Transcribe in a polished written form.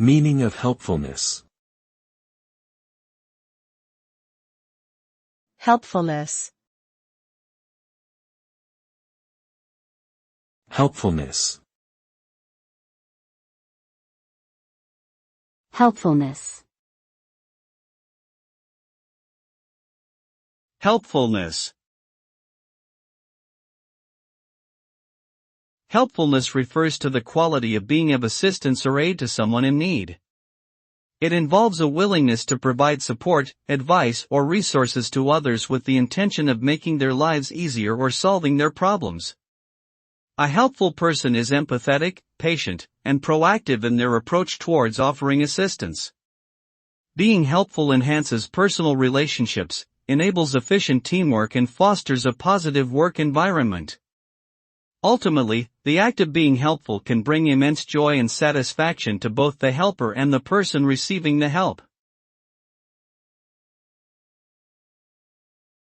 Meaning of helpfulness. Helpfulness. Helpfulness. Helpfulness. Helpfulness. Helpfulness refers to the quality of being of assistance or aid to someone in need. It involves a willingness to provide support, advice, or resources to others with the intention of making their lives easier or solving their problems. A helpful person is empathetic, patient, and proactive in their approach towards offering assistance. Being helpful enhances personal relationships, enables efficient teamwork, and fosters a positive work environment. Ultimately, the act of being helpful can bring immense joy and satisfaction to both the helper and the person receiving the help.